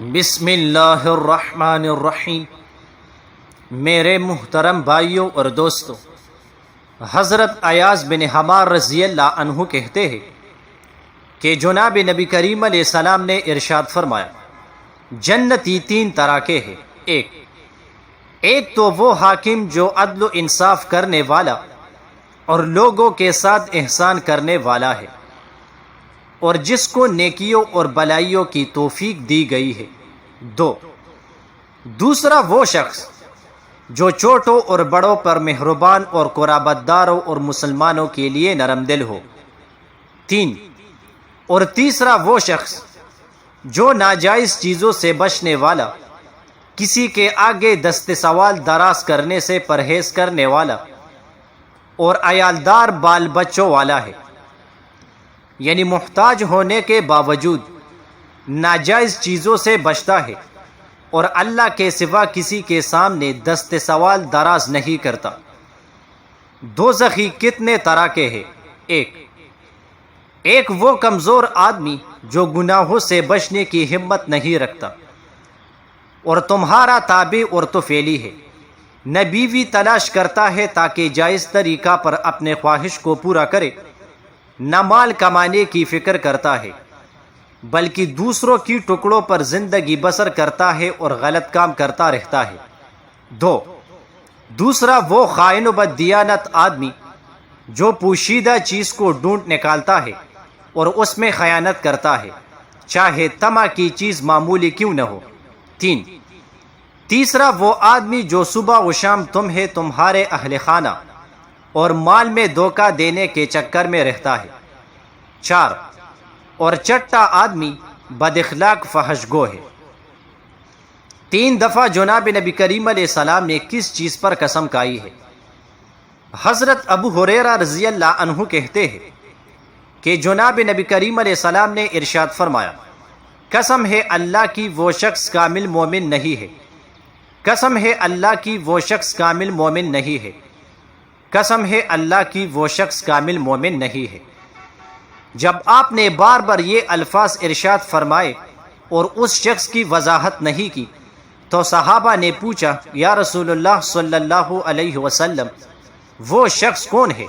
بسم اللہ الرحمن الرحیم۔ میرے محترم بھائیوں اور دوستوں، حضرت ایاز بن حمار رضی اللہ عنہ کہتے ہیں کہ جناب نبی کریم علیہ السلام نے ارشاد فرمایا، جنتی تین طرح کے ہیں۔ ایک تو وہ حاکم جو عدل و انصاف کرنے والا اور لوگوں کے ساتھ احسان کرنے والا ہے اور جس کو نیکیوں اور بلائیوں کی توفیق دی گئی ہے۔ دوسرا وہ شخص جو چھوٹوں اور بڑوں پر مہربان اور قرابت داروں اور مسلمانوں کے لیے نرم دل ہو۔ اور تیسرا وہ شخص جو ناجائز چیزوں سے بچنے والا، کسی کے آگے دست سوال دراز کرنے سے پرہیز کرنے والا اور عیالدار بال بچوں والا ہے، یعنی محتاج ہونے کے باوجود ناجائز چیزوں سے بچتا ہے اور اللہ کے سوا کسی کے سامنے دست سوال دراز نہیں کرتا۔ دوزخی کتنے طرح کے ہیں؟ ایک وہ کمزور آدمی جو گناہوں سے بچنے کی ہمت نہیں رکھتا اور تمہارا تابع اور طفیلی ہے، نہ بیوی تلاش کرتا ہے تاکہ جائز طریقہ پر اپنے خواہش کو پورا کرے، نہ مال کمانے کی فکر کرتا ہے بلکہ دوسروں کی ٹکڑوں پر زندگی بسر کرتا ہے اور غلط کام کرتا رہتا ہے۔ دوسرا وہ خائن و بددیانت آدمی جو پوشیدہ چیز کو ڈھونڈ نکالتا ہے اور اس میں خیانت کرتا ہے، چاہے طمع کی چیز معمولی کیوں نہ ہو۔ تیسرا وہ آدمی جو صبح و شام تمہیں تمہارے اہل خانہ اور مال میں دھوکہ دینے کے چکر میں رہتا ہے۔ اور چٹا آدمی بد اخلاق فحش گو ہے۔ 3 دفعہ جناب نبی کریم علیہ السلام نے کس چیز پر قسم کھائی ہے؟ حضرت ابو ہریرہ رضی اللہ عنہ کہتے ہیں کہ جناب نبی کریم علیہ السلام نے ارشاد فرمایا، قسم ہے اللہ کی وہ شخص کامل مومن نہیں ہے، قسم ہے اللہ کی وہ شخص کامل مومن نہیں ہے، قسم ہے اللہ کی وہ شخص کامل مومن نہیں ہے۔ جب آپ نے بار بار یہ الفاظ ارشاد فرمائے اور اس شخص کی وضاحت نہیں کی تو صحابہ نے پوچھا، یا رسول اللہ صلی اللہ علیہ وسلم، وہ شخص کون ہے؟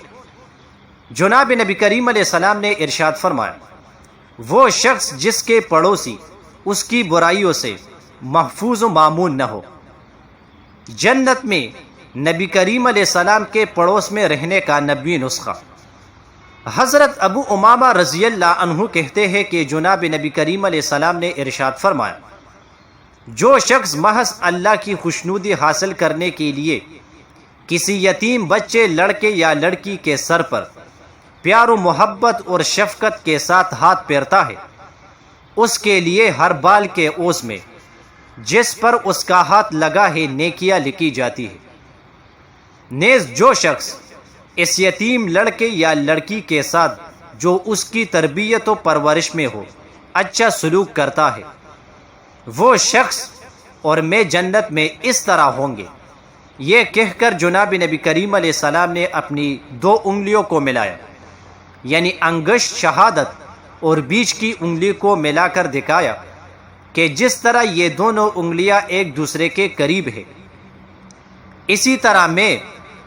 جناب نبی کریم علیہ السلام نے ارشاد فرمایا، وہ شخص جس کے پڑوسی اس کی برائیوں سے محفوظ و مامون نہ ہو۔ جنت میں نبی کریم علیہ السلام کے پڑوس میں رہنے کا 90 نسخہ۔ حضرت ابو امامہ رضی اللہ عنہ کہتے ہیں کہ جناب نبی کریم علیہ السلام نے ارشاد فرمایا، جو شخص محض اللہ کی خوشنودی حاصل کرنے کے لیے کسی یتیم بچے، لڑکے یا لڑکی کے سر پر پیار و محبت اور شفقت کے ساتھ ہاتھ پھیرتا ہے، اس کے لیے ہر بال کے اوز میں جس پر اس کا ہاتھ لگا ہے نیکیاں لکھی جاتی ہے۔ نیز جو شخص اس یتیم لڑکے یا لڑکی کے ساتھ جو اس کی تربیت و پرورش میں ہو اچھا سلوک کرتا ہے، وہ شخص اور میں جنت میں اس طرح ہوں گے۔ یہ کہہ کر جناب نبی کریم علیہ السلام نے اپنی 2 انگلیوں کو ملایا، یعنی انگشت شہادت اور بیچ کی انگلی کو ملا کر دکھایا کہ جس طرح یہ دونوں انگلیاں ایک دوسرے کے قریب ہیں، اسی طرح میں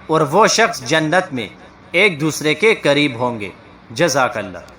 اور وہ شخص جنت میں ایک دوسرے کے قریب ہوں گے۔ جزاک اللہ۔